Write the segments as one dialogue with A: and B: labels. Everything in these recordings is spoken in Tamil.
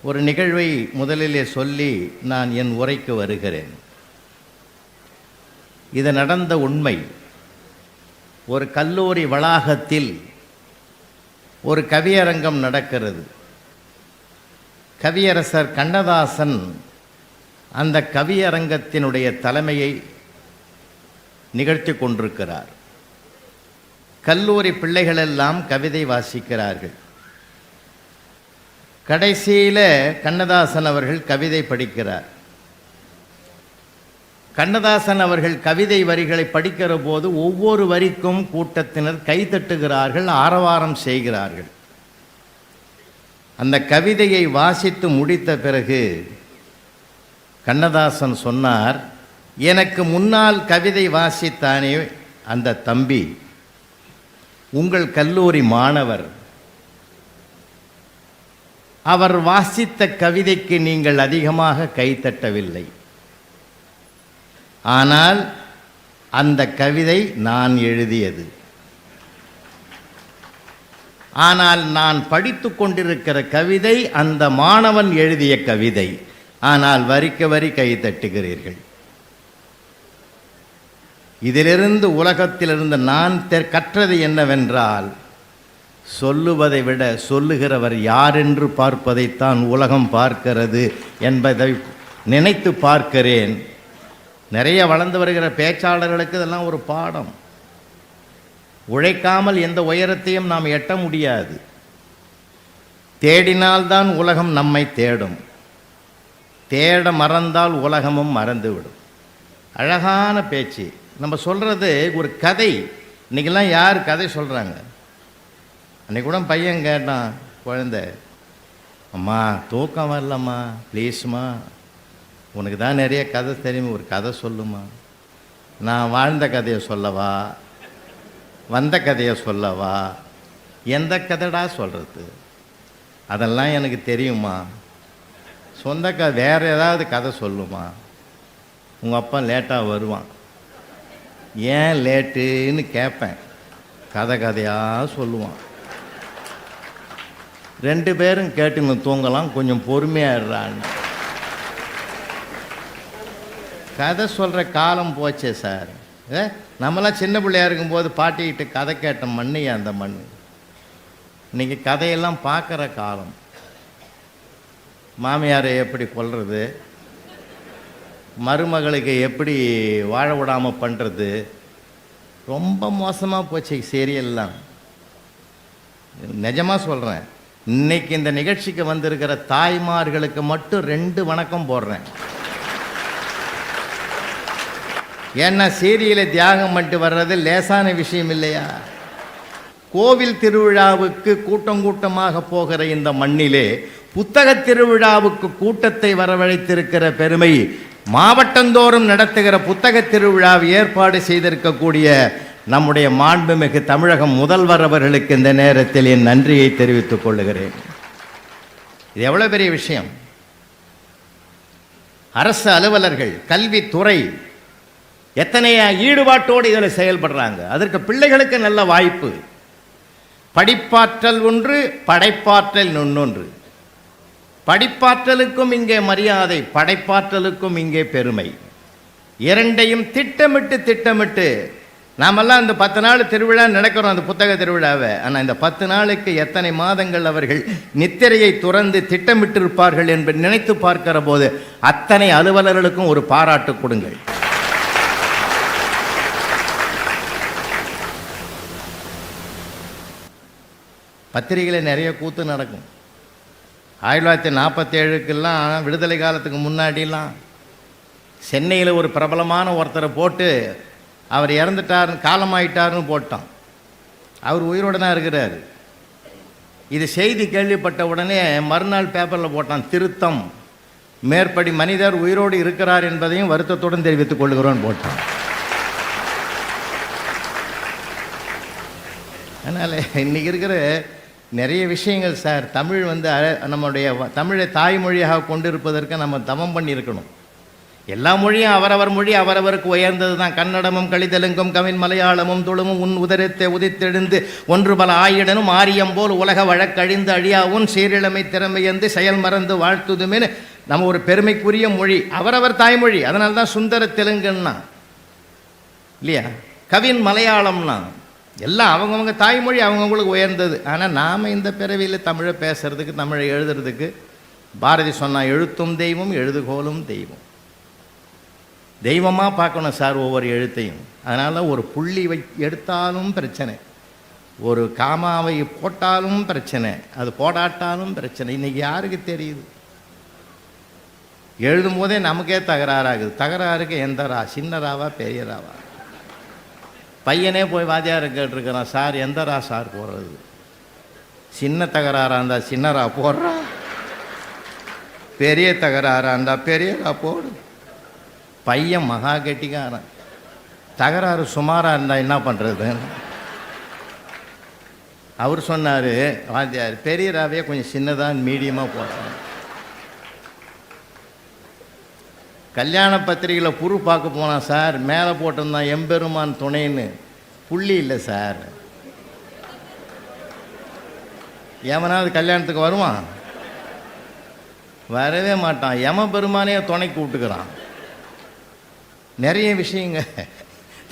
A: ஒரு நிகழ்வை முதலிலே சொல்லி நான் என் உரைக்கு வருகிறேன். இது நடந்த உண்மை. ஒரு கல்லூரி வளாகத்தில் ஒரு கவியரங்கம் நடக்கிறது. கவியரசர் கண்ணதாசன் அந்த கவியரங்கத்தினுடைய தலைமையை நிகழ்த்தி கொண்டிருக்கிறார். கல்லூரி பிள்ளைகளெல்லாம் கவிதை வாசிக்கிறார்கள். கடைசியில் கண்ணதாசன் அவர்கள் கவிதை படிக்கிறார். கண்ணதாசன் அவர்கள் கவிதை வரிகளை படிக்கிற போது ஒவ்வொரு வரிக்கும் கூட்டத்தினர் கைதட்டுகிறார்கள், ஆரவாரம் செய்கிறார்கள். அந்த கவிதையை வாசித்து முடித்த பிறகு கண்ணதாசன் சொன்னார், எனக்கு முன்னால் கவிதை வாசித்தானே அந்த தம்பி உங்கள் கல்லூரி மாணவர், அவர் வாசித்த கவிதைக்கு நீங்கள் அதிகமாக கைதட்டவில்லை. ஆனால் அந்த கவிதை நான் எழுதியது. ஆனால் நான் படித்து கொண்டிருக்கிற கவிதை அந்த மாணவன் எழுதிய கவிதை. ஆனால் வரிக்கு வரி கைதட்டுகிறீர்கள். இதிலிருந்து உலகத்திலிருந்து நான் கற்றது என்னவென்றால், சொல்லுவதை விட சொல்லுகிறவர் யார் என்று பார்ப்பதைத்தான் உலகம் பார்க்கிறது என்பதை நினைத்து பார்க்கிறேன். நிறைய வளர்ந்து வருகிற பேச்சாளர்களுக்கு இதெல்லாம் ஒரு பாடம். உழைக்காமல் எந்த உயரத்தையும் நாம் எட்ட முடியாது. தேடினால்தான் உலகம் நம்மை தேடும். தேட மறந்தால் உலகமும் மறந்துவிடும். அழகான பேச்சு. நம்ம சொல்கிறது ஒரு கதை. இன்றைக்கெல்லாம் யார் கதை சொல்கிறாங்க? அன்றைக்கி கூட பையன் கேட்டான், குழந்தை, அம்மா தூக்கம் வரலம்மா, ப்ளீஸ்மா, உனக்கு தான் நிறைய கதை தெரியுமா, ஒரு கதை சொல்லுமா. நான் வாழ்ந்த கதையை சொல்லவா, வந்த கதையை சொல்லவா, எந்த கதைடா சொல்கிறது? அதெல்லாம் எனக்கு தெரியுமா. சொந்த வேறு ஏதாவது கதை சொல்லுமா. உங்கள் அப்பா லேட்டாக வருவான், ஏன் லேட்டுன்னு கேட்பேன். கதையாக சொல்லுவான். ரெண்டு பேரும் கேட்டுன்னு தூங்கலாம், கொஞ்சம் பொறுமையாடுறான்னு. கதை சொல்கிற காலம் போச்சே சார். நம்மளாம் சின்ன பிள்ளையாக இருக்கும்போது பாட்டிக்கிட்டு கதை கேட்ட மண்ணையா அந்த மண். இன்றைக்கி கதையெல்லாம் பார்க்குற காலம். மாமியாரை எப்படி கொல்றது, மருமகளுக்கு எப்படி வாழ விடாமல் பண்ணுறது, ரொம்ப மோசமாக போச்சு சீரியல்லாம். நிஜமாக சொல்கிறேன். இன்றைக்கி இந்த நிகழ்ச்சிக்கு வந்திருக்கிற தாய்மார்களுக்கு மட்டும் 2 வணக்கம் போடுறேன். ஏன்னா சீரியலை தியாகம் பண்ணிட்டு வர்றது லேசான விஷயம் இல்லையா. கோவில் திருவிழாவுக்கு கூட்டம் கூட்டமாக போகிற இந்த மண்ணிலே புத்தக திருவிழாவுக்கு கூட்டத்தை வரவழைத்திருக்கிற பெருமை மாவட்டந்தோறும் நடத்துகிற புத்தக திருவிழாவை ஏற்பாடு செய்திருக்கக்கூடிய நம்முடைய மாண்புமிகு தமிழக முதல்வர் அவர்களுக்கு இந்த நேரத்தில் என் நன்றியை தெரிவித்துக் கொள்ளுகிறேன். இது எவ்வளோ பெரிய விஷயம். அரசு அலுவலர்கள், கல்வித்துறை எத்தனைய ஈடுபாட்டோடு இதில் செயல்படுறாங்க. அதற்கு பிள்ளைகளுக்கு நல்ல வாய்ப்பு. படிப்பாற்றல் ஒன்று, படைப்பாற்றல் இன்னொன்று. படிப்பாற்றலுக்கும் இங்கே மரியாதை, படைப்பாற்றலுக்கும் இங்கே பெருமை. இரண்டையும் திட்டமிட்டு நாமெல்லாம் இந்த 10 நாள் திருவிழா நடக்கிறோம், அந்த புத்தக திருவிழாவை. ஆனால் இந்த 10 நாளுக்கு எத்தனை மாதங்கள் அவர்கள் நித்திரையை துறந்து திட்டமிட்டிருப்பார்கள் என்று நினைத்து பார்க்கிற போது அத்தனை அலுவலர்களுக்கும் ஒரு பாராட்டு கொடுங்கள். பத்திரிகையில் நிறைய கூத்து நடக்கும். 1947க்கெல்லாம் விடுதலை காலத்துக்கு முன்னாடிலாம் சென்னையில் ஒரு பிரபலமான ஒருத்தரை போட்டு அவர் இறந்துட்டார், காலமாயிட்டார்னு போட்டான். அவர் உயிரோடு தான் இருக்கிறார். இது செய்தி கேள்விப்பட்ட உடனே மறுநாள் பேப்பரில் போட்டான், திருத்தம், மேற்படி மனிதர் உயிரோடு இருக்கிறார் என்பதையும் வருத்தத்துடன் தெரிவித்துக் கொள்கிறோன்னு போட்டான். அதனால் இன்றைக்கி இருக்கிற நிறைய விஷயங்கள் சார், தமிழ் நம்முடைய தமிழை தாய்மொழியாக கொண்டிருப்பதற்கு நம்ம தவம் பண்ணியிருக்கணும். எல்லா மொழியும் அவரவர் மொழி அவரவருக்கு உயர்ந்தது தான். கன்னடமும் கலிதெலுங்கும் கவின் மலையாளமும் துளுமும் உன் உதரத்தை உதித்தெழுந்து ஒன்று பல ஆயிடனும் ஆரியம்போல் உலக வழக்கழிந்து அழியாவும் சீரிழமை திறமையந்து செயல் மறந்து வாழ்த்துதுமேனு நம்ம ஒரு பெருமைக்குரிய மொழி, அவரவர் தாய்மொழி. அதனால தான் சுந்தர தெலுங்குன்னா இல்லையா, கவின் மலையாளம்னா எல்லாம் அவங்கவுங்க தாய்மொழி அவங்கவுங்களுக்கு உயர்ந்தது. ஆனால் நாம் இந்த பிறவியில் தமிழை பேசுறதுக்கு தமிழை எழுதுறதுக்கு பாரதி சொன்னால் எழுத்தும் தெய்வம் எழுதுகோலும் தெய்வம். தெய்வமாக பார்க்கணும் சார் ஒவ்வொரு எழுத்தையும். அதனால் ஒரு புள்ளி எடுத்தாலும் பிரச்சனை, ஒரு காமாவை போட்டாலும் பிரச்சனை, அது போடாட்டாலும் பிரச்சனை. இன்றைக்கி யாருக்கு தெரியுது? எழுதும் போதே நமக்கே தகராறாகுது. தகராறுக்கு எந்த ரா, சின்ன ராவா பெரிய ராவா? பையனே போய் வாத்தியாரை கேட்டிருக்கிறான், சார் எந்த ரா சார் போடுறது? சின்ன தகராறாக இருந்தால் சின்ன ரா போடுறா, பெரிய தகராறாக இருந்தால் பெரிய ரா போடு. பையன் மகா கெட்டிக்காரன், தகராறு சுமாராக இருந்தால் என்ன பண்ணுறது? அவர் சொன்னார் வாத்தியார், பெரிய ராவே கொஞ்சம் சின்னதாக மீடியமாக போடுறாங்க. கல்யாண பத்திரிகையில் புரு பார்க்க போனால் சார் மேலே போட்டிருந்தான் எம்பெருமான் துணைன்னு, புள்ளி இல்லை சார். எவனாவது கல்யாணத்துக்கு வருவான்? வரவே மாட்டான். யம பெருமானே துணைக்கு விட்டுக்கிறான். நிறைய விஷயங்க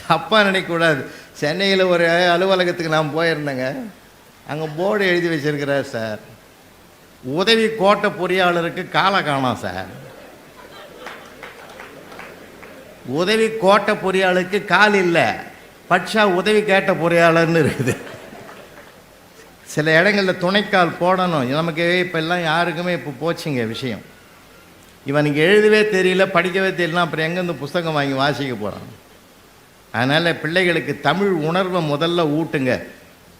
A: தப்பாக நினைக்கக்கூடாது. சென்னையில் ஒரு அலுவலகத்துக்கு நான் போயிருந்தேங்க. அங்கே போர்டு எழுதி வச்சிருக்கிறார் சார், உதவி கோட்டை பொறியாளருக்கு காலை காணோம் சார். உதவி கோட்டை பொறியாளருக்கு கால் இல்லை, பட்சா உதவி கேட்ட பொறியாளர்னு இருக்குது. சில இடங்களில் துணைக்கால் போடணும். நமக்கு இப்போ எல்லாம் யாருக்குமே இப்போ போச்சுங்க விஷயம். இவனுக்கு எழுதவே தெரியல, படிக்கவே தெரியல, அப்புறம் எங்கேருந்து புஸ்தகம் வாங்கி வாசிக்க போகிறான்? அதனால் பிள்ளைகளுக்கு தமிழ் உணர்வை முதல்ல ஊட்டுங்க.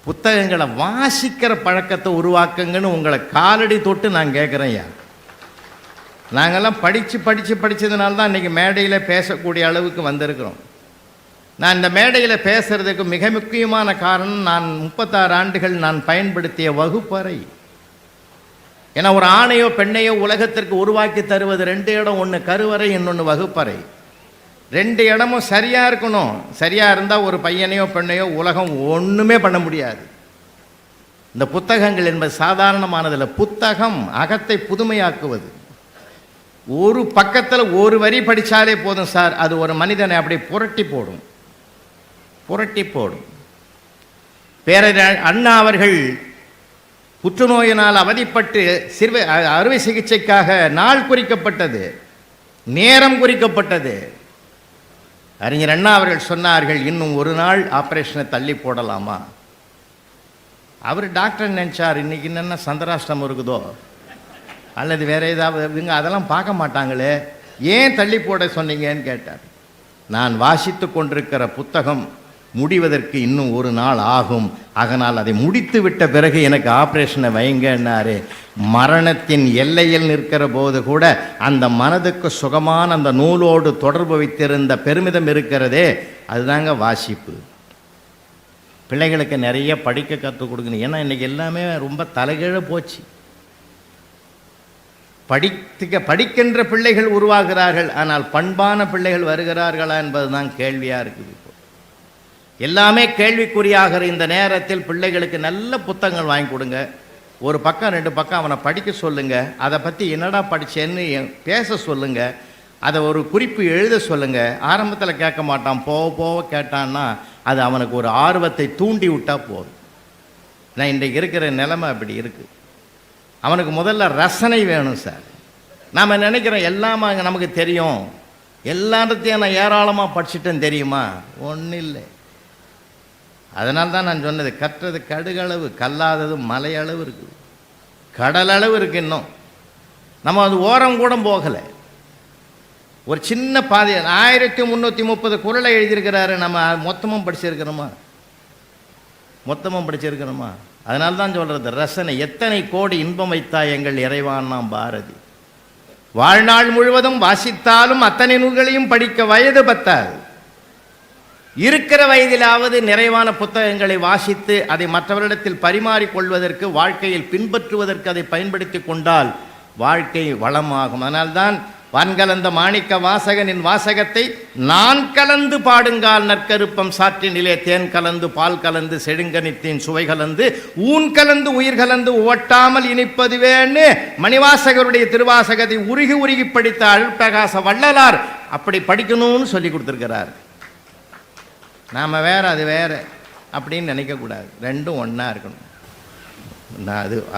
A: புத்தகங்களை வாசிக்கிற பழக்கத்தை உருவாக்குங்கன்னு உங்களை காலடி தொட்டு நான் கேட்குறேன். ஐயா, நாங்கள்லாம் படித்ததுனால தான் இன்றைக்கி மேடையில் பேசக்கூடிய அளவுக்கு வந்திருக்கிறோம். நான் இந்த மேடையில் பேசுகிறதுக்கு மிக முக்கியமான காரணம், நான் 36 ஆண்டுகள் நான் பயன்படுத்திய வகுப்பறை. ஏன்னா ஒரு ஆணையோ பெண்ணையோ உலகத்திற்கு உருவாக்கி தருவது 2 இடம், ஒன்று கருவறை, இன்னொன்று வகுப்பறை. 2 இடமும் சரியாக இருக்கணும். சரியாக இருந்தால் ஒரு பையனையோ பெண்ணையோ உலகம் ஒன்றுமே பண்ண முடியாது. இந்த புத்தகங்கள் என்பது சாதாரணமானதில்லை. புத்தகம் அகத்தை புதுமையாக்குவது. ஒரு பக்கத்தில் ஒரு வரி படித்தாலே போதும் சார், அது ஒரு மனிதனை அப்படி புரட்டி போடும். பேரறிஞர் அண்ணா அவர்கள் புற்றுநோயினால் அவதிப்பட்டு அறுவை சிகிச்சைக்காக நாள் குறிக்கப்பட்டது, நேரம் குறிக்கப்பட்டது. அறிஞர் அண்ணா அவர்கள் சொன்னார்கள், இன்னும் ஒரு நாள் ஆப்ரேஷனை தள்ளி போடலாமா? அவர் டாக்டர் நினச்சார், இன்றைக்கி என்னென்ன சந்திராஷ்டமம் இருக்குதோ அல்லது வேறு ஏதாவது இவங்க அதெல்லாம் பார்க்க மாட்டாங்களே, ஏன் தள்ளி போட சொன்னீங்கன்னு கேட்டார். நான் வாசித்து கொண்டிருக்கிற புத்தகம் முடிவதற்கு இன்னும் ஒரு நாள் ஆகும், அதனால் அதை முடித்து விட்ட பிறகு எனக்கு ஆப்ரேஷனை வைங்கன்னாரு. மரணத்தின் எல்லையில் நிற்கிற போது கூட அந்த மனதுக்கு சுகமான அந்த நூலோடு தொடர்பு வைத்திருந்த பெருமிதம் இருக்கிறதே, அதுதாங்க வாசிப்பு. பிள்ளைகளுக்கு நிறைய படிக்க கற்றுக் கொடுக்கணும். ஏன்னா இன்றைக்கி எல்லாமே ரொம்ப தலைகீழ போச்சு. படிக்கின்ற பிள்ளைகள் உருவாகிறார்கள், ஆனால் பண்பான பிள்ளைகள் வருகிறார்களா என்பதுதான் கேள்வியாக இருக்குது. இப்போ எல்லாமே கேள்விக்குறியாகிற இந்த நேரத்தில் பிள்ளைகளுக்கு நல்ல புத்தகங்கள் வாங்கி கொடுங்க. ஒரு பக்கம் 2 பக்கம் அவனை படிக்க சொல்லுங்கள். அதை பற்றி என்னடா படித்தேன்னு பேச சொல்லுங்கள். அதை ஒரு குறிப்பு எழுத சொல்லுங்கள். ஆரம்பத்தில் கேட்க மாட்டான், போக போக கேட்டான்னா அது அவனுக்கு ஒரு ஆர்வத்தை தூண்டி விட்டால் போதும். நான் இன்றைக்கு இருக்கிற நிலைமை அப்படி இருக்குது. அவனுக்கு முதல்ல ரசனை வேணும் சார். நாம் நினைக்கிறோம் எல்லாம் நமக்கு தெரியும், எல்லாத்தையும் நான் ஏராளமாக படிச்சுட்டேன்னு தெரியுமா? ஒன்றும் இல்லை. அதனால தான் நான் சொன்னது, கற்றது கடுகளவு, கல்லாதது மலையளவு இருக்குது, கடலளவு இருக்குது. இன்னும் நம்ம அது ஓரம் கூட போகலை. ஒரு சின்ன பாதி 1330 குறளை எழுதியிருக்கிறாரு. நம்ம மொத்தமும் படிச்சிருக்கிறோமா? அதனால தான் சொல்கிறது ரசனை. எத்தனை கோடி இன்பம் வைத்தாய் எங்கள் இறைவானாம் பாரதி. வாழ்நாள் முழுவதும் வாசித்தாலும் அத்தனை நூல்களையும் படிக்க வயது பத்தாது. இருக்கிற வயதிலாவது நிறைவான புத்தகங்களை வாசித்து அதை மற்றவரிடத்தில் பரிமாறிக்கொள்வதற்கு, வாழ்க்கையில் பின்பற்றுவதற்கு அதை பயன்படுத்தி கொண்டால் வாழ்க்கை வளமாகும். அதனால்தான் வான்கலந்த மாணிக்க வாசகனின் வாசகத்தை நான் கலந்து பாடுங்கால் நற்கருப்பம் சாற்றினிலே தேன் கலந்து பால் கலந்து செழுங்கனித்தின் சுவை கலந்து ஊன் கலந்து உயிர் கலந்து ஒட்டாமல் இனிப்பதுவேன்னு மணிவாசகருடைய திருவாசகத்தை உருகி உருகி படித்த அருட்பிரகாச வள்ளலார் அப்படி படிக்கணும்னு சொல்லி கொடுத்துருக்கிறார். நாம் வேற அது வேற அப்படின்னு நினைக்கக்கூடாது, ரெண்டும் ஒன்றா இருக்கணும்.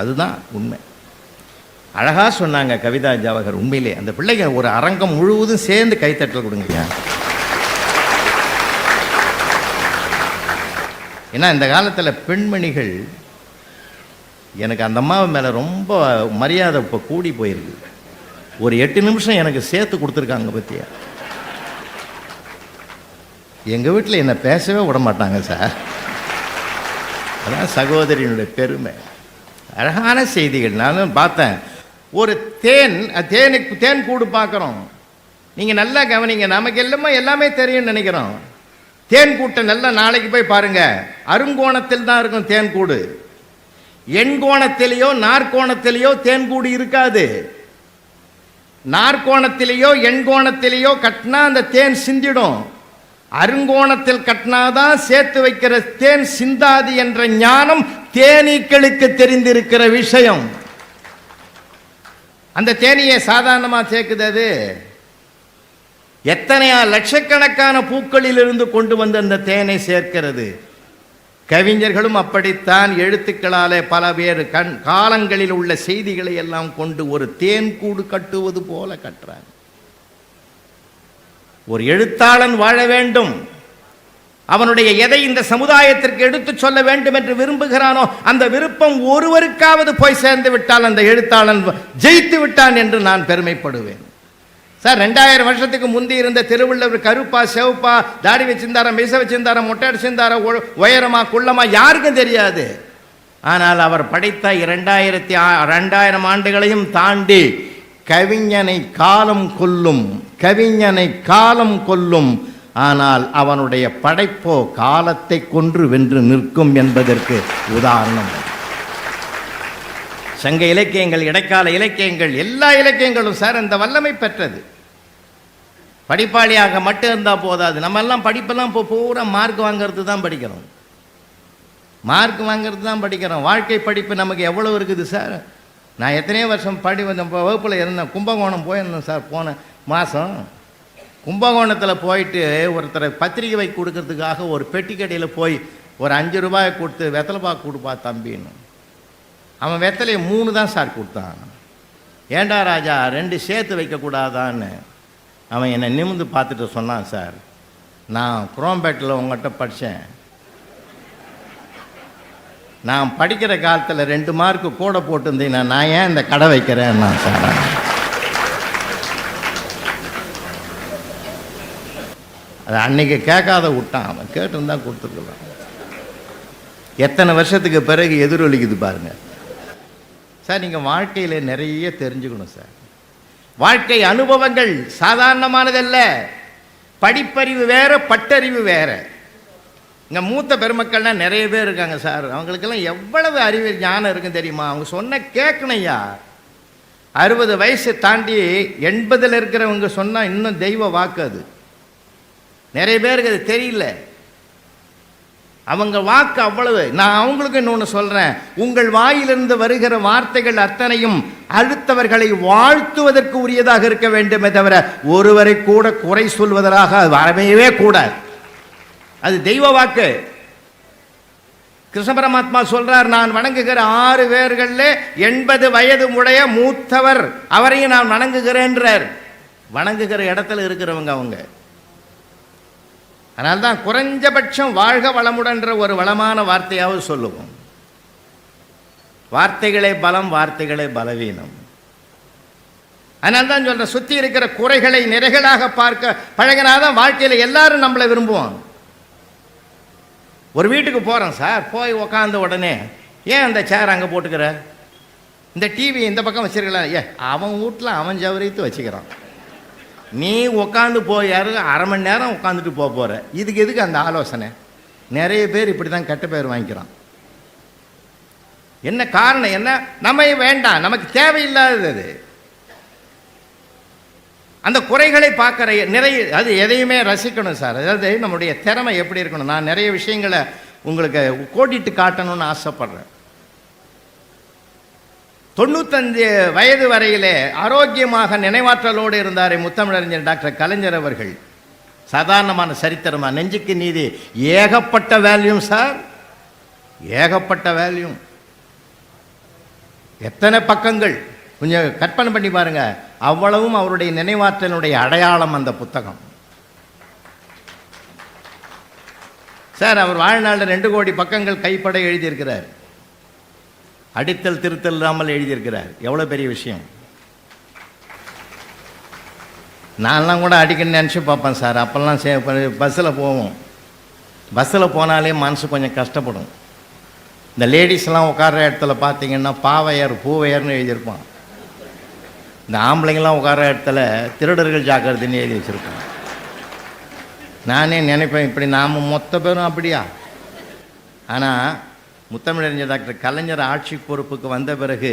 A: அதுதான் உண்மை. அழகாக சொன்னாங்க கவிதா ஜவஹர். உண்மையிலே அந்த பிள்ளைங்க ஒரு அரங்கம் முழுவதும் சேர்ந்து கைத்தட்டல் கொடுங்க. ஏன்னா இந்த காலத்தில் பெண்மணிகள், எனக்கு அந்த அம்மாவை மேலே ரொம்ப மரியாதை இப்போ கூடி போயிருக்கு. ஒரு 8 நிமிஷம் எனக்கு சேர்த்து கொடுத்துருக்காங்க பற்றியா. எங்கள் வீட்டில் என்னை பேசவே விட மாட்டாங்க சார். அதான் சகோதரியினுடைய பெருமை. அழகான செய்திகள். நானும் பார்த்தேன். ஒரு தேன் கூடு பார்க்குறோம். நீங்கள் நல்லா கவனிங்க. நமக்கு எல்லாமே தெரியும்னு நினைக்கிறோம். தேன் கூட்டை நல்லா நாளைக்கு போய் பாருங்க. அருங்கோணத்தில் தான் இருக்கும் தேன் கூடு. எண்கோணத்திலேயோ நாற்கோணத்திலேயோ தேன் கூடு இருக்காது. நாற்கோணத்திலேயோ எண்கோணத்திலேயோ கட்டினா அந்த தேன் சிந்திடும். அருங்கோணத்தில் கட்டினாதான் சேர்த்து வைக்கிற தேன் சிந்தாது என்ற ஞானம் தேனீக்களுக்கு தெரிந்திருக்கிற விஷயம். அந்த தேனியை சாதாரணமாக சேர்க்குது. அது எத்தனையா லட்சக்கணக்கான பூக்களில் இருந்து கொண்டு வந்து அந்த தேனை சேர்க்கிறது. கவிஞர்களும் அப்படித்தான் எழுத்துக்களாலே பல பேர் காலங்களில் உள்ள செய்திகளை எல்லாம் கொண்டு ஒரு தேன் கூடு கட்டுவது போல கட்டுறாங்க. ஒரு எழுத்தாளன் வாழ வேண்டும். அவனுடைய எதை இந்த சமுதாயத்திற்கு எடுத்து சொல்ல வேண்டும் என்று விரும்புகிறானோ அந்த விருப்பம் ஒருவருக்காவது போய் சேர்ந்து விட்டால் அந்த எழுத்தாளன் ஜெயித்து விட்டான் என்று நான் பெருமைப்படுவேன். சார், 2000 வருஷத்துக்கு முந்தி இருந்த திருவள்ளுவர் கருப்பா செவப்பா, தாடி வச்சிருந்தாரா, மீச வச்சிருந்தாரா, மொட்டை அடிச்சிருந்தாரா, உயரமா குள்ளமா யாருக்கும் தெரியாது. ஆனால் அவர் படைத்த 2000 ஆண்டுகளையும் தாண்டி கவிஞனை காலம் கொல்லும். ஆனால் அவனுடைய படைப்போ காலத்தை கொன்று வென்று நிற்கும் என்பதற்கு உதாரணம். சங்க இலக்கியங்கள், இடைக்கால இலக்கியங்கள், எல்லா இலக்கியங்களும் சார் இந்த வல்லமை பெற்றது. படிப்பாளியாக மட்டும் இருந்தால் போதாது. நம்ம எல்லாம் படிப்பெல்லாம் இப்போ பூரா மார்க் வாங்கிறது தான் படிக்கிறோம். வாழ்க்கை படிப்பு நமக்கு எவ்வளோ இருக்குது சார். நான் எத்தனையோ வருஷம் வகுப்பில் இருந்தேன். கும்பகோணம் போயிருந்தேன் சார். போன மாதம் கும்பகோணத்தில் போயிட்டு ஒருத்தரை பத்திரிகை வை கொடுக்கறதுக்காக ஒரு பெட்டி கடையில் போய் ஒரு 5 ரூபாயை கொடுத்து வெத்தலைப்பாக்கு கொடுப்பா தம்பின்னு. அவன் வெத்தலையை 3 தான் சார் கொடுத்தான். ஏண்டா ராஜா 2 சேர்த்து வைக்கக்கூடாதான்னு அவன் என்னை நிமிர்ந்து பார்த்துட்டு சொன்னான், சார் நான் குரோம்பேட்டில் உங்கள்கிட்ட படித்தேன். நான் படிக்கிற காலத்தில் 2 மார்க்கு கூட போட்டிருந்தீங்கன்னா நான் ஏன் இந்த கடை வைக்கிறேன்னா சார். அது அன்னைக்கு கேட்காத விட்டான். அவன் கேட்டுருந்தா கொடுத்துருக்கலாம். எத்தனை வருஷத்துக்கு பிறகு எதிரொலிக்குது பாருங்க சார். நீங்கள் வாழ்க்கையில் நிறைய தெரிஞ்சுக்கணும் சார். வாழ்க்கை அனுபவங்கள் சாதாரணமானதல்ல. படிப்பறிவு வேற, பட்டறிவு வேற. இங்கே மூத்த பெருமக்கள்லாம் நிறைய பேர் இருக்காங்க சார். அவங்களுக்கெல்லாம் எவ்வளவு அறிவு ஞானம் இருக்குன்னு தெரியுமா? அவங்க சொன்ன கேட்கணையா. 60 வயசு தாண்டி 80 இருக்கிறவங்க சொன்னால் இன்னும் தெய்வ வாக்கு. அது நிறைய பேருக்கு அது தெரியல. அவங்க வாக்கு அவ்வளவு. நான் அவங்களுக்கு இன்னொன்று சொல்கிறேன். உங்கள் வாயிலிருந்து வருகிற வார்த்தைகள் அத்தனையும் அடுத்தவர்களை வாழ்த்துவதற்கு உரியதாக இருக்க வேண்டுமே தவிர ஒருவரை கூட குறை சொல்வதற்காக அது வரவே கூடாது. அது தெய்வ வாக்கு. கிருஷ்ண பரமாத்மா சொல்றார், நான் வணங்குகிற 6 பேர்களில் 80 வயது உடைய மூத்தவர், அவரையும் நான் வணங்குகிறேன்றார். வணங்குகிற இடத்துல இருக்கிறவங்க அவங்க. அதனால்தான் குறைஞ்சபட்சம் வாழ்க வளமுடன்ற ஒரு வளமான வார்த்தையாவது சொல்லுவோம். வார்த்தைகளே பலம், வார்த்தைகளே பலவீனம். அதனால்தான் சொல்ற, சுற்றி இருக்கிற குறைகளை நிறைகளாக பார்க்க பழகினாதான் வாழ்க்கையில் எல்லாரும் நம்மளை விரும்புவோம். ஒரு வீட்டுக்கு போகிறோம் சார். போய் உக்காந்த உடனே, ஏன் அந்த சேர் அங்கே போட்டுக்கிற, இந்த டிவி இந்த பக்கம் வச்சிருக்கலாம், அவன் வீட்டில் அவன் ஜவரித்து வச்சுக்கிறான், நீ உட்காந்து போய் 1/2 மணி நேரம் உட்காந்துட்டு போகிற, இதுக்கு எதுக்கு அந்த ஆலோசனை? நிறைய பேர் இப்படி தான் கெட்ட பேர் வாங்கிக்கிறான். என்ன காரணம்? என்ன நம்ம வேண்டாம், நமக்கு தேவையில்லாதது. அந்த குறைகளை பார்க்குற நிறைய அது எதையுமே ரசிக்கணும் சார். அதாவது நம்முடைய திறமை எப்படி இருக்கணும். நான் நிறைய விஷயங்களை உங்களுக்கு கோடிட்டு காட்டணும்னு ஆசைப்படுறேன். 95 வயது வரையிலே ஆரோக்கியமாக நினைவாற்றலோடு இருந்தார் முத்தமிழறிஞர் டாக்டர் கலைஞர் அவர்கள். சாதாரணமான சரித்திரமா? நெஞ்சுக்கு நீதி ஏகப்பட்ட வேல்யூம் சார், ஏகப்பட்ட வேல்யூம். எத்தனை பக்கங்கள் கொஞ்சம் கற்பனை பண்ணி பாருங்க. அவ்வளவும் அவருடைய நினைவாற்றலுடைய அடையாளம் அந்த புத்தகம் சார். அவர் வாழ்நாளில் 2 கோடி பக்கங்கள் கைப்பட எழுதியிருக்கிறார். அடித்தல் திருத்தல் இல்லாமல் எழுதியிருக்கிறார். எவ்வளோ பெரிய விஷயம். நான்லாம் கூட அடிக்கடி நினச்சி பார்ப்பேன் சார். அப்போல்லாம் பஸ்ஸில் போவோம். பஸ்ஸில் போனாலே மனசு கொஞ்சம் கஷ்டப்படும். இந்த லேடிஸ்லாம் உட்கார்ற இடத்துல பார்த்தீங்கன்னா பாவையர் பூவையர்னு எழுதியிருப்பான். இந்த ஆம்பளைங்கள்லாம் உட்கார்ற இடத்துல திருடர்கள் ஜாக்கிரதைன்னு எழுதி வச்சுருப்பான். நானே நினைப்பேன், இப்படி நாம் மொத்த பேரும் அப்படியா? ஆனால் முத்தமிழறிஞர் டாக்டர் கலைஞர் ஆட்சி பொறுப்புக்கு வந்த பிறகு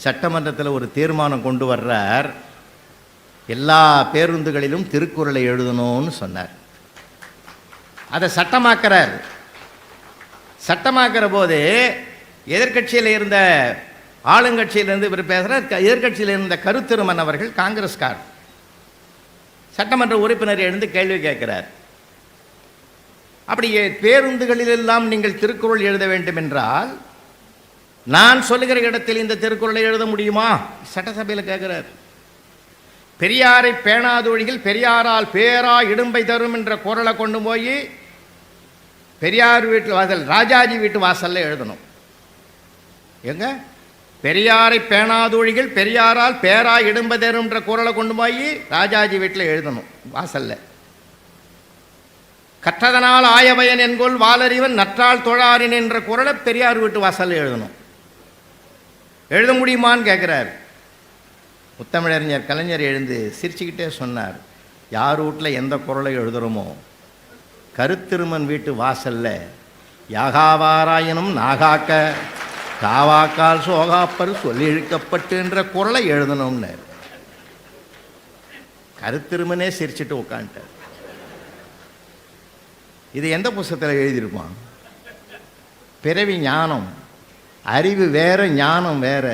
A: சட்டமன்றத்தில் ஒரு தீர்மானம் கொண்டு வர்றார். எல்லா பேருந்துகளிலும் திருக்குறளை எழுதணும்னு சொன்னார். அதை சட்டமாக்குறார். சட்டமாக்குற போது எதிர்கட்சியில் இருந்த ஆளுங்கட்சியிலிருந்து இவர் பேசுகிறார். எதிர்கட்சியில் இருந்த கருத்திருமன் அவர்கள் காங்கிரஸ்கார் சட்டமன்ற உறுப்பினர் எழுந்து கேள்வி கேட்கிறார். அப்படி பேருந்துகளிலெல்லாம் நீங்கள் திருக்குறள் எழுத வேண்டும் என்றால் நான் சொல்லுகிற இடத்தில் இந்த திருக்குறளை எழுத முடியுமா? சட்டசபையில் கேட்கிறார். பெரியாரை பேணாதொழிகள் பெரியாரால் பேரா இடும்பை தரும் என்ற குறளை கொண்டு போய் பெரியார் வீட்டு வாசல் ராஜாஜி வீட்டு வாசல்ல எழுதணும். எங்க? பெரியாரை பேணாதொழிகள் பெரியாரால் பேரா இடும்பை தரும் என்ற குறளை கொண்டு போய் ராஜாஜி வீட்டில் எழுதணும் வாசல்ல. கற்றதனால் ஆயபயன் என்கொள் வாலறிவன் நற்றால் தொழாரின் என்ற குறளை பெரியார் வீட்டு வாசல்ல எழுதணும். எழுத முடியுமான்னு கேட்குறார். முத்தமிழறிஞர் கலைஞர் எழுந்து சிரிச்சுக்கிட்டே சொன்னார், யார் வீட்டில் எந்த குறளை எழுதுகிறோமோ கருத்திருமன் வீட்டு வாசல்ல யாகாவாராயனும் நாகாக்க காவாக்கால் சோகாப்பர் சொல்லி இழுக்கப்பட்டு என்ற குறளை எழுதணும்னு கருத்திருமனே சிரிச்சுட்டு உட்காந்துட்டார். இது எந்த புஸ்தகத்தில் எழுதியிருப்பான்? பிறவி ஞானம். அறிவு வேற, ஞானம் வேற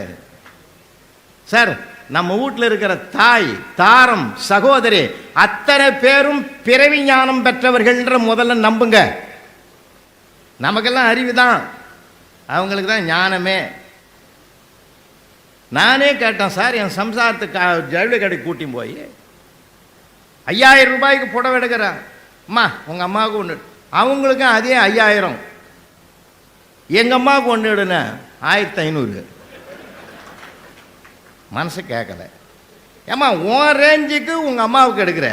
A: சார். நம்ம வீட்டில் இருக்கிற தாய், தாரம், சகோதரி அத்தனை பேரும் பிறவி ஞானம் பெற்றவர்கள்ன்ற முதல்ல நம்புங்க. நமக்கெல்லாம் அறிவு தான், அவங்களுக்கு தான் ஞானமே. நானே கேட்டேன் சார், என் சம்சாரத்துக்கு ஜவுளி கடைக்கு கூட்டின்னு போய் 5000 ரூபாய்க்கு புடவை எடுக்கிறேன். அம்மா உங்கள் அம்மாவுக்கு ஒன்று, அவங்களுக்கும் அதே 5000. எங்கள் அம்மாவுக்கு ஒன்று எடுன 1500. மனசு கேட்கல. ஏம்மா உன் ரேஞ்சுக்கு உங்கள் அம்மாவுக்கு எடுக்கிற,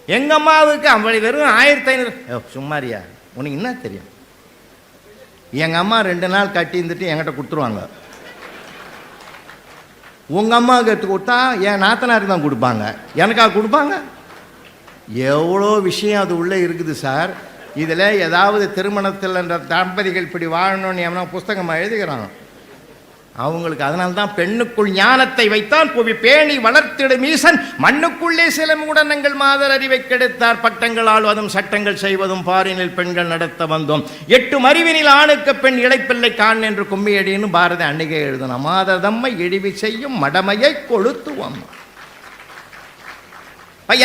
A: எங்கள் அம்மாவுக்கு அவளை வெறும் 1500. சும்மாரியா, உனக்கு என்ன தெரியும்? எங்கள் அம்மா 2 நாள் கட்டி இருந்துட்டு என்கிட்ட கொடுத்துருவாங்க. உங்கள் அம்மாவுக்கு எடுத்து கொடுத்தா என் நாத்தனாருக்கு தான் கொடுப்பாங்க, எனக்காக கொடுப்பாங்க. எவ்வளோ விஷயம் அது உள்ளே இருக்குது சார். இதில் ஏதாவது திருமணத்தில் என்ற தம்பதிகள் இப்படி வாழணும்னு எவனா புஸ்தகமாக எழுதுகிறான் அவங்களுக்கு. அதனால்தான் பெண்ணுக்குள் ஞானத்தை வைத்தான் புவி பேணி வளர்த்திடும் ஈசன் மண்ணுக்குள்ளே சில மூடனங்கள் மாதர் அறிவை கெடுத்தார் பட்டங்கள் ஆள்வதும் சட்டங்கள் செய்வதும் பாரினில் பெண்கள் நடத்த வந்தோம் 8 அறிவினில் ஆணுக்கு பெண் இடைப்பிள்ளை காண் என்று கும்மியடின்னு பாரதி அன்னிகை எழுதணும். மாததம்மை இழிவு செய்யும் மடமையை கொளுத்துவோம்.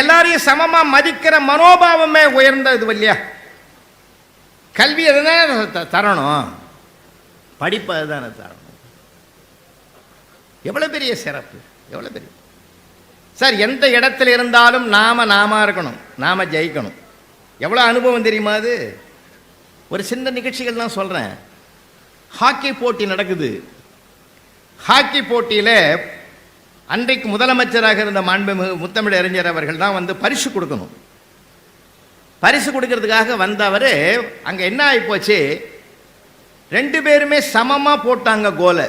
A: எல்லாரையும் சமமா மதிக்கிற மனோபாவமே உயர்ந்தது இல்லையா? கல்வி எதுனா தரணும், படிப்பு அதுதானே தரணும். எவ்வளோ பெரிய சிறப்பு, எவ்வளோ பெரிய சார். எந்த இடத்துல இருந்தாலும் நாம இருக்கணும், நாம ஜெயிக்கணும். எவ்வளோ அனுபவம் தெரியுமா? அது ஒரு சின்ன நிகழ்ச்சிகள் தான் சொல்கிறேன். ஹாக்கி போட்டி நடக்குது. ஹாக்கி போட்டியில் அன்றைக்கு முதலமைச்சராக இருந்த மாண்புமிகு முத்தமிழறிஞர் அவர்கள் தான் வந்து பரிசு கொடுக்கணும். பரிசு கொடுக்கறதுக்காக வந்தவர் அங்கே என்ன ஆகிப்போச்சு, 2 பேருமே சமமாக போட்டாங்க கோலை.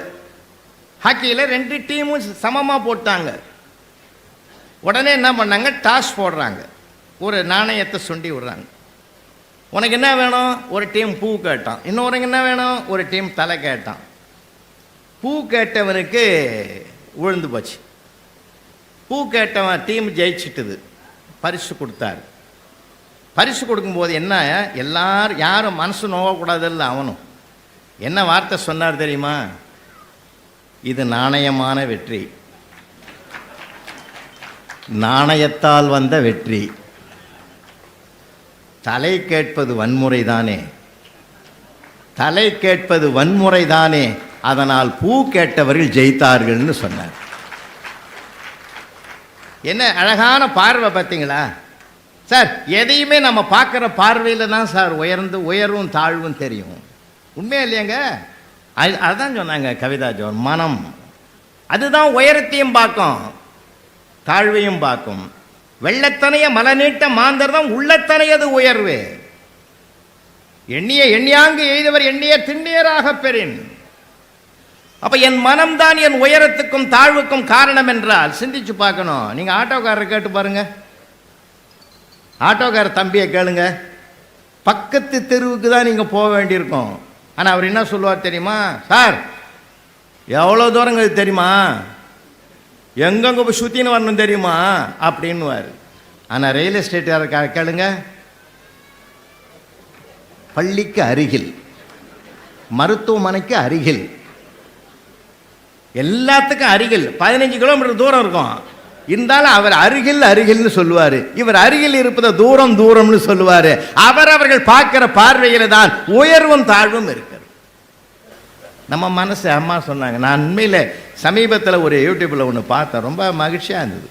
A: ஹாக்கியில் 2 டீமும் சமமாக போட்டாங்க. உடனே என்ன பண்ணாங்க, டாஸ் போடுறாங்க. ஒரு நாணயத்தை சுண்டி விடுறாங்க. உனக்கு என்ன வேணும்? ஒரு டீம் பூ கேட்டான். இன்னொருங்க என்ன வேணும்? ஒரு டீம் தலை கேட்டான். பூ கேட்டவனுக்கு விழுந்து போச்சு. பூ பூ கேட்டவன் டீம் ஜெயிச்சிட்டுது, பரிசு கொடுத்தார். பரிசு கொடுக்கும்போது என்ன, எல்லாரும் யாரும் மனசு நோகக்கூடாதில்ல, அவனும் என்ன வார்த்தை சொன்னார் தெரியுமா? இது நாணயமான வெற்றி, நாணயத்தால் வந்த வெற்றி. தலை கேட்பது வன்முறைதானே, தலை கேட்பது வன்முறைதானே, அதனால் பூ கேட்டவர்கள் ஜெயித்தார்கள்னு சொன்னார். என்ன அழகான பார்வை பார்த்தீங்களா சார்? எதையுமே நம்ம பார்க்குற பார்வையில் தான் சார் உயர்வும் தாழ்வும் தெரியும். உண்மையா இல்லையாங்க? அதுதான் சொன்னாங்க கவிதா ஜோன். மனம் அதுதான் உயரத்தையும் பார்க்கும், தாழ்வையும் பார்க்கும். வெள்ளத்தனைய மலை நீட்ட மாந்தர் தான் உள்ளத்தனையது உயர்வு. எண்ணிய எண்ணியாங்கு எய்தவர் எண்ணிய திண்ணியராக பெறின். அப்ப என் மனம்தான் என் உயரத்துக்கும் தாழ்வுக்கும் காரணம் என்றால் சிந்திச்சு பார்க்கணும். நீங்க ஆட்டோக்காரரை கேட்டு பாருங்க, ஆட்டோக்கார தம்பியை கேளுங்க. பக்கத்து தெருவுக்கு தான் நீங்க போக வேண்டியிருக்கும். ஆனா அவர் என்ன சொல்லுவார் தெரியுமா? சார் எவ்வளோ தூரங்கள் தெரியுமா, எங்கெங்க போய் சுத்தின்னு வரணும் தெரியுமா அப்படின்னுவார். ஆனால் ரயில் எஸ்டேட் கேளுங்க, பள்ளிக்கு அருகில், மருத்துவமனைக்கு அருகில், எல்லாத்துக்கும் அருகில் 15 கிலோமீட்டர் தூரம் இருக்கும். இருந்தாலும் அவர் அருகில் அருகில்னு சொல்லுவார், இவர் அருகில் இருப்பதை தூரம் தூரம்னு சொல்லுவார். அவர்கள் பார்க்கிற பார்வையில தான் உயர்வும் தாழ்வும் இருக்கிறது. நம்ம மனசு, அம்மா சொன்னாங்க, நான் உண்மையில் சமீபத்தில் ஒரு யூடியூப்பில் ஒன்று பார்த்தேன், ரொம்ப மகிழ்ச்சியாக இருந்தது.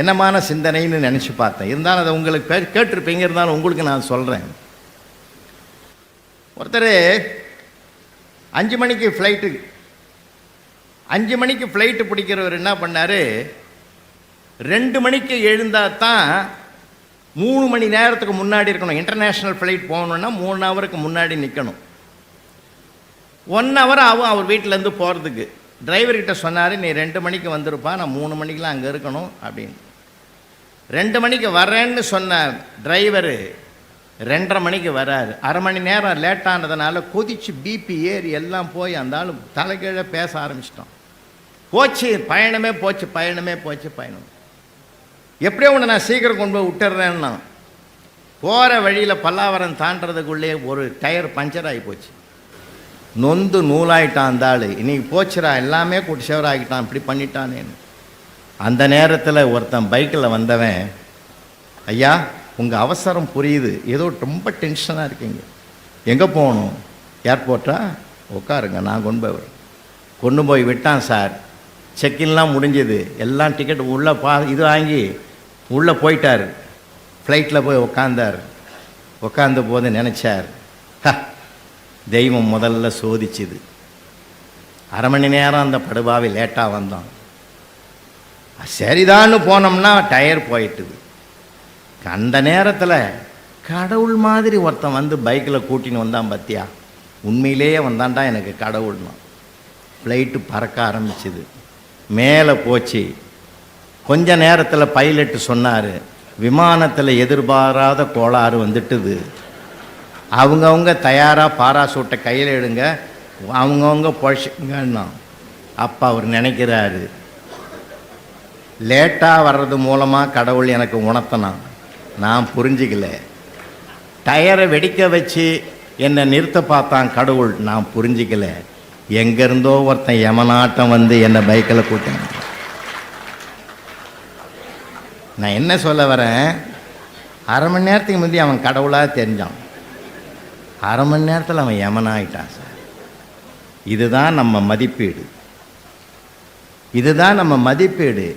A: என்னமான சிந்தனைன்னு நினச்சி பார்த்தேன். இருந்தாலும் அதை உங்களுக்கு கேட்டிருப்பீங்க, இருந்தாலும் உங்களுக்கு நான் சொல்கிறேன். ஒருத்தர் 5 மணிக்கு ஃப்ளைட்டு, 5 மணிக்கு ஃப்ளைட்டு பிடிக்கிறவர் என்ன பண்ணார், 2 மணிக்கு எழுந்தால் தான் 3 மணி நேரத்துக்கு முன்னாடி இருக்கணும். இன்டர்நேஷ்னல் ஃப்ளைட் போகணுன்னா 3 ஹவருக்கு முன்னாடி நிற்கணும். 1 ஹவர் ஆகும் அவர் வீட்டிலேருந்து போகிறதுக்கு. டிரைவர்கிட்ட சொன்னார், நீ 2 மணிக்கு வந்துருப்பா, நான் 3 மணிக்கெலாம் அங்கே இருக்கணும் அப்படின்னு. 2 மணிக்கு வரேன்னு சொன்ன டிரைவரு 2:30 மணிக்கு வராரு. அரை மணி நேரம் லேட்டானதுனால கொதிச்சு பிபி ஏறி எல்லாம் போய் அந்த ஆள் தலைகீழ பேச ஆரம்பிச்சிட்டோம். போச்சு பயணமே, போச்சு பயணமே, போச்சு பயணம். எப்படியோ ஒன்று நான் சீக்கிரம் கொண்டு போய் விட்டுறேன்னா, போகிற வழியில் பல்லாவரம் தாண்டதுக்குள்ளே ஒரு டயர் பஞ்சர் ஆகி போச்சு. நொந்து நூலாயிட்டான் அந்த ஆள். இன்னைக்கு போச்சுரா, எல்லாமே கூட்டு சேவராகிட்டான், இப்படி பண்ணிட்டானேன்னு. அந்த நேரத்தில் ஒருத்தன் பைக்கில் வந்தவன், ஐயா உங்கள் அவசரம் புரியுது, ஏதோ ரொம்ப டென்ஷனாக இருக்கீங்க, எங்கே போகணும்? ஏர்போர்ட்டா? உட்காருங்க, நான் கொண்டு போய் விட்டான் சார். செக்கின்லாம் முடிஞ்சது, எல்லாம் டிக்கெட் உள்ளே இது வாங்கி உள்ளே போயிட்டார். ஃப்ளைட்டில் போய் உட்கார்ந்தார். உட்கார்ந்த போது நினச்சார், தெய்வம் முதல்ல சோதிச்சுது. அரை மணி நேரம் அந்த படுபாவி லேட்டாக வந்தோம், சரிதான்னு போனோம்னா டயர் போயிட்டுது. அந்த நேரத்தில் கடவுள் மாதிரி ஒருத்தன் வந்து பைக்கில் கூட்டின்னு வந்தான் பார்த்தியா, உண்மையிலேயே வந்தான்டா எனக்கு கடவுள்னா. ஃப்ளைட்டு பறக்க ஆரம்பிச்சுது, மேலே போச்சு. கொஞ்ச நேரத்தில் பைலட்டு சொன்னார், விமானத்தில் எதிர்பாராத கோளாறு வந்துட்டுது, அவங்கவுங்க தயாராக பாராசூட்டை கையில் எடுங்க, அவங்கவுங்க பொழைச்சிங்கன்னா. அப்போ அவர் நினைக்கிறாரு, லேட்டாக வர்றது மூலமாக கடவுள் எனக்கு உணர்த்தினான், நான் புரிஞ்சிக்கல. டயரை வெடிக்க வச்சு என்னை நிறுத்த பார்த்தான் கடவுள், நான் புரிஞ்சிக்கல. எங்கேருந்தோ ஒருத்தன் யமனாட்டம் வந்து என்னை பைக்கில் கூட்டேன். நான் என்ன சொல்ல வரேன், அரை மணி நேரத்துக்கு முந்தைய அவன் கடவுளாக தெரிஞ்சான், அரை மணி நேரத்தில் அவன் யமனாயிட்டான் சார். இதுதான் நம்ம மதிப்பீடு, இதுதான் நம்ம மதிப்பீடு.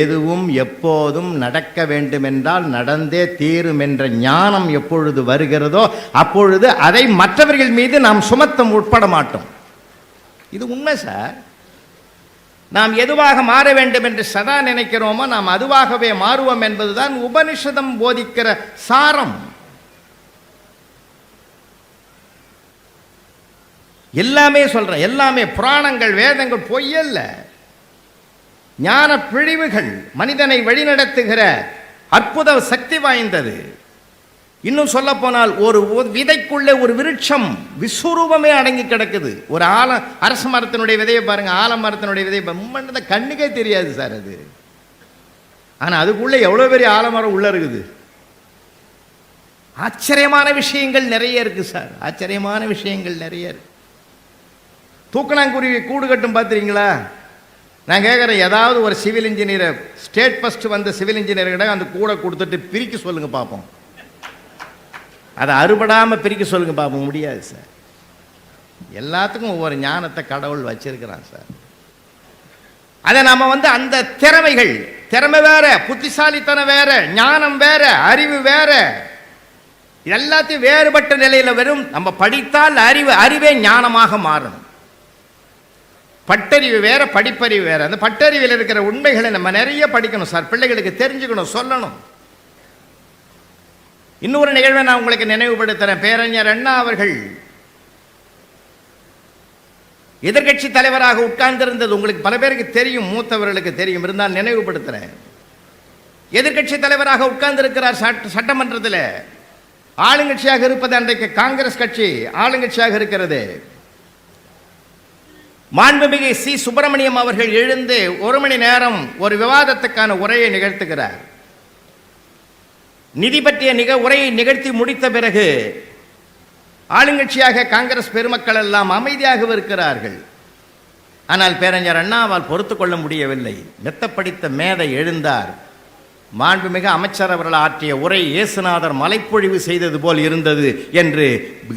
A: எதுவும் எப்போதும் நடக்க வேண்டுமென்றால் நடந்தே தீரும் என்ற ஞானம் எப்பொழுது வருகிறதோ அப்பொழுது அதை மற்றவர்கள் மீது நாம் சுமத்த உட்பட மாட்டோம். இது உண்மை சார். நாம் எதுவாக மாற வேண்டும் என்று சதா நினைக்கிறோமோ நாம் அதுவாகவே மாறுவோம் என்பதுதான் உபனிஷதம் போதிக்கிற சாரம். எல்லாமே சொல்றேன், எல்லாமே புராணங்கள் வேதங்கள் பொய்யல்ல, ஞான பிழிவுகள் மனிதனை வழிநடத்துகிற அற்புத சக்தி வாய்ந்தது. இன்னும் சொல்ல போனால் ஒரு விதைக்குள்ளே ஒரு விருட்சம் விஸ்வரூபமே அடங்கி கிடக்குது. ஒரு அரச மரத்தினுடைய விதையை பாருங்க, ஆலமரத்தினுடைய விதையை கண்ணுக்கே தெரியாது சார். அது ஆனால் அதுக்குள்ளே எவ்வளோ பெரிய ஆலமரம் உள்ளே இருக்குது. ஆச்சரியமான விஷயங்கள் நிறைய இருக்குது சார், ஆச்சரியமான விஷயங்கள் நிறைய இருக்கு. தூக்கணாங்குருவி கூடு கட்டும் பார்த்துறீங்களா? நான் கேட்குறேன், ஏதாவது ஒரு சிவில் இன்ஜினியரை, ஸ்டேட் ஃபஸ்ட்டு வந்த சிவில் இன்ஜினியர்கிட்ட அந்த கூடை கொடுத்துட்டு பிரிக்க சொல்லுங்க பார்ப்போம். அதை அறுபடாமல் பிரிக்க சொல்லுங்க பார்ப்போம். முடியாது சார். எல்லாத்துக்கும் ஒவ்வொரு ஞானத்தை கடவுள் வச்சிருக்கிறான் சார். அதை நம்ம அந்த திறமைகள், திறமை வேற, புத்திசாலித்தனம் வேற, ஞானம் வேற, அறிவு வேற, எல்லாத்தையும் வேறுபட்ட நிலையில் வெறும் நம்ம படித்தால் அறிவே ஞானமாக மாறணும். பட்டறிவு வேற, படிப்பறிவு வேற. அந்த பட்டறிவில் இருக்கிற உண்மைகளை நம்ம நிறைய படிக்கணும் சார், பிள்ளைகளுக்கு தெரிஞ்சுக்கணும், சொல்லணும். இன்னொரு நிகழ்வை நான் உங்களுக்கு நினைவுபடுத்துறேன். பேரறிஞர் அண்ணா அவர்கள் எதிர்கட்சி தலைவராக உட்கார்ந்திருந்தது உங்களுக்கு பல பேருக்கு தெரியும், மூத்தவர்களுக்கு தெரியும், இருந்தால் நினைவுபடுத்துறேன். எதிர்கட்சி தலைவராக உட்கார்ந்திருக்கிறார் சட்டமன்றத்தில். ஆளுங்கட்சியாக இருப்பது அன்றைக்கு காங்கிரஸ் கட்சி ஆளுங்கட்சியாக இருக்கிறது. மாண்புமிகு சி. சுப்பிரமணியம் அவர்கள் எழுந்து 1 மணி நேரம் ஒரு விவாதத்துக்கான உரையை நிகழ்த்துகிறார். நிதி பற்றிய உரையை நிகழ்த்தி முடித்த பிறகு ஆளுங்கட்சியாக காங்கிரஸ் பெருமக்கள் எல்லாம் அமைதியாக இருக்கிறார்கள். ஆனால் பேரறிஞர் அண்ணாவால் பொறுத்து கொள்ள முடியவில்லை. மெத்த படித்த மேதை எழுந்தார். மாண்புமிகு அமைச்சர் அவர்கள் ஆற்றிய உரை இயேசுநாதர் மலைப்பொழிவு செய்தது போல் இருந்தது என்று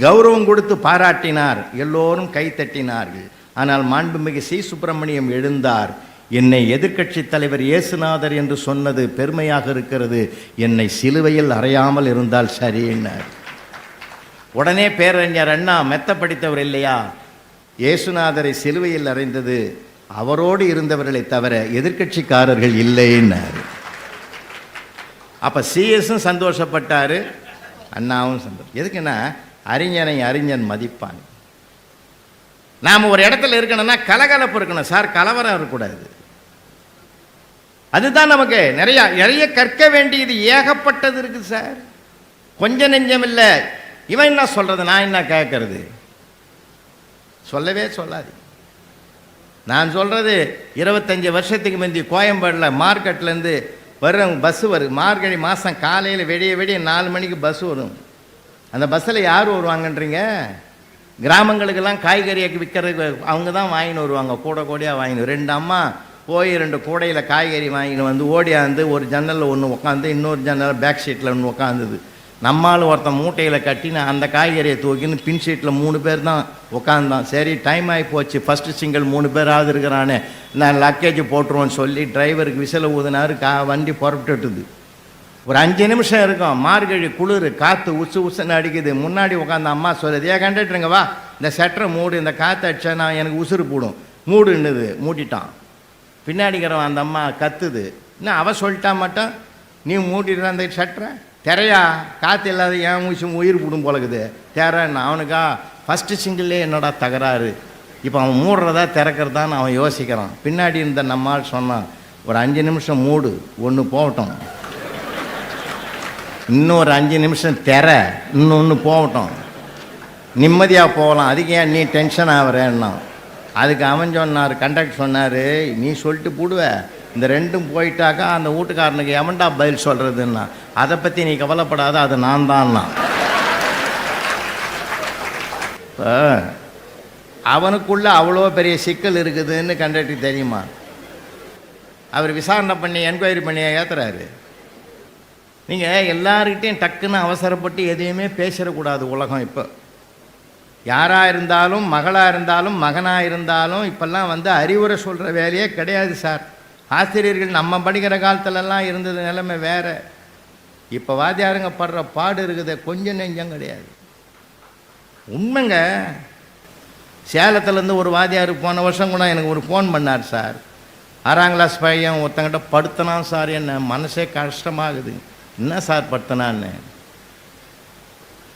A: கௌரவம் கொடுத்து பாராட்டினார். எல்லோரும் கைத்தட்டினார்கள். ஆனால் மாண்புமிகு சி. சுப்பிரமணியம் எழுந்தார். என்னை எதிர்க்கட்சி தலைவர் இயேசுநாதர் என்று சொன்னது பெருமையாக இருக்கிறது, என்னை சிலுவையில் அறையாமல் இருந்தால் சரியினார். உடனே பேரறிஞர் அண்ணா மெத்த படித்தவர் இல்லையா, இயேசுநாதரை சிலுவையில் அறைந்தது அவரோடு இருந்தவர்களை தவிர எதிர்க்கட்சிக்காரர்கள் இல்லைன்னார். அப்போ சிஎஸும் சந்தோஷப்பட்டார், அண்ணாவும் சந்தோஷம். எதுக்குன்னா அறிஞனை அறிஞன் மதிப்பான். நாம் ஒரு இடத்துல இருக்கணும்னா கலகலப்பு இருக்கணும் சார், கலவரம் இருக்கக்கூடாது. அதுதான் நமக்கு நிறைய கற்க வேண்டியது ஏகப்பட்டது இருக்குது சார். கொஞ்சம் நெஞ்சம் இல்லை. இவன் என்ன சொல்றது, நான் என்ன கேட்கறது? சொல்லவே சொல்லாது. நான் சொல்றது 25 வருஷத்துக்கு முந்தி கோயம்பேடில் மார்க்கெட்லேருந்து வரும் பஸ்ஸு வரும். மார்கழி மாதம் காலையில் விடிய 4 மணிக்கு பஸ் வரும். அந்த பஸ்ஸில் யார் வருவாங்கன்றீங்க? கிராமங்களுக்கெல்லாம் காய்கறியை விற்கிறது அவங்க தான் வாங்கின்னு வருவாங்க, கூடையாக வாங்கின்னு. 2 அம்மா போய் 2 கூடையில் காய்கறி வாங்கின்னு வந்து ஓடியாந்து ஒரு ஜன்னலில் ஒன்று உட்காந்து, இன்னொரு ஜன்னலில் பேக் சீட்டில் ஒன்று உட்காந்துது. நம்மால் ஒருத்தன் மூட்டையில் கட்டின்னு அந்த காய்கறியை தூக்கின்னு பின் சீட்டில் 3 பேர் தான் உட்காந்தான். சரி டைம் ஆகி போச்சு, ஃபஸ்ட்டு சிங்கிள் 3 பேராவது இருக்கிறானே, நான் லக்கேஜ் போட்டுருவோன்னு சொல்லி டிரைவருக்கு விசில ஊதினார். வண்டி புறப்பட்டுட்டுது. ஒரு 5 நிமிஷம் இருக்கும். மார்கழி குளிர், காற்று உசுன்னு அடிக்குது. முன்னாடி உட்காந்து அம்மா சொல்லுது, கண்டுட்டுருங்க வா, இந்த ஷட்டரை மூடு, இந்த காற்று அடிச்சா நான் எனக்கு உசுறு போடும், மூடுன்னுது. மூட்டிட்டான். பின்னாடிக்கிறவன் அந்த அம்மா கத்துது, இன்னும் அவ சொல்லிட்டா மட்டும் நீ மூடிடுற அந்த ஷட்டரை, திரையா காற்று இல்லாத ஏன் உயிர் போடும் போலக்குது திறன்னு. அவனுக்கா ஃபஸ்ட்டு சிங்கிள்லே என்னடா தகராறு, இப்போ அவன் மூடுறதா திறக்கிறதான்னு அவன் யோசிக்கிறான். பின்னாடி இருந்த நம்மால் சொன்னான், ஒரு 5 நிமிஷம் மூடு, ஒன்று போகட்டும், இன்னொரு 5 நிமிஷம் திற, இன்னொன்று போகட்டும், நிம்மதியாக போகலாம், அதுக்கு ஏன் நீ டென்ஷன் ஆகிறேன்னா. அதுக்கு அவன் சொன்னார், கண்டக்டர் சொன்னார், நீ சொல்லிட்டு போடுவ, இந்த 2ம் போயிட்டாக்கா அந்த வீட்டுக்காரனுக்கு எவன்டா பதில் சொல்கிறதுன்னா, அதை பற்றி நீ கவலைப்படாத, அது நான் தான்னா. இப்போ அவனுக்குள்ளே அவ்வளோ பெரிய சிக்கல் இருக்குதுன்னு கண்டக்டருக்கு தெரியுமா? அவர் விசாரணை பண்ணி என்கொயரி பண்ணி ஏற்றுறாரு. நீங்கள் எல்லார்கிட்டையும் டக்குன்னு அவசரப்பட்டு எதையுமே பேசிடக்கூடாது. உலகம் இப்போ யாராக இருந்தாலும், மகளாக இருந்தாலும், மகனாக இருந்தாலும் இப்போல்லாம் அறிவுரை சொல்கிற வேலையே கிடையாது சார். ஆசிரியர்கள் நம்ம படிக்கிற காலத்துலலாம் இருந்தது நிலைமை வேறு. இப்போ வாத்தியாருங்க படுற பாடு இருக்குது, கொஞ்சம் நெஞ்சம் கிடையாது. உண்மைங்க. சேலத்துலேருந்து ஒரு வாத்தியார் போன வருஷம் கூட எனக்கு ஒரு ஃபோன் பண்ணார் சார். 6ஆம் கிளாஸ் பையன் ஒருத்தங்கிட்ட படுத்தினான் சார், என்ன மனசே கஷ்டமாகுது. என்ன சார் படுத்தினான்னு?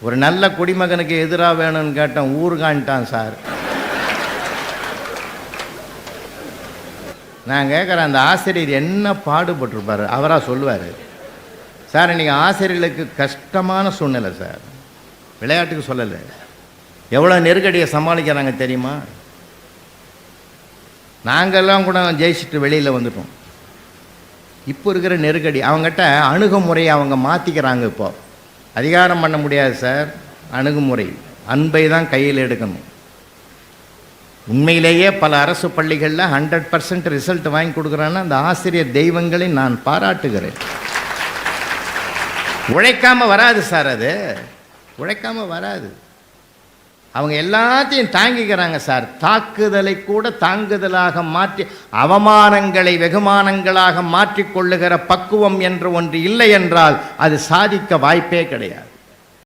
A: ஒரு நல்ல குடிமகனுக்கு எதிராக வேணும்னு கேட்டேன், ஊருகான்ட்டான் சார். நான் கேட்குறேன், அந்த ஆசிரியர் என்ன பாடுபட்டிருப்பார்? அவராக சொல்லுவார், சார் இன்றைக்கி ஆசிரியர்களுக்கு கஷ்டமான சூழ்நிலை சார், விளையாட்டுக்கு சொல்லலை, எவ்வளோ நெருக்கடியை சமாளிக்கிறாங்க தெரியுமா? நாங்கள்லாம் கூட ஜெயிச்சுட்டு வெளியில் வந்துட்டோம். இப்போ இருக்கிற நெருக்கடி அவங்ககிட்ட அணுகுமுறையை அவங்க மாற்றிக்கிறாங்க. இப்போ அதிகாரம் பண்ண முடியாது சார், அணுகுமுறை அன்பை தான் கையில் எடுக்கணும். உண்மையிலேயே பல அரசு பள்ளிகளில் 100% ரிசல்ட் வாங்கி கொடுக்குறான்னா அந்த ஆசிரியர் தெய்வங்களை நான் பாராட்டுகிறேன். உழைக்காமல் வராது சார், அது உழைக்காமல் வராது. அவங்க எல்லாத்தையும் தாங்கிக்கிறாங்க சார். தாக்குதலை கூட தாங்குதலாக மாற்றி, அவமானங்களை வெகுமானங்களாக மாற்றிக்கொள்ளுகிற பக்குவம் என்று ஒன்று இல்லை என்றால் அது சாதிக்க வாய்ப்பே கிடையாது.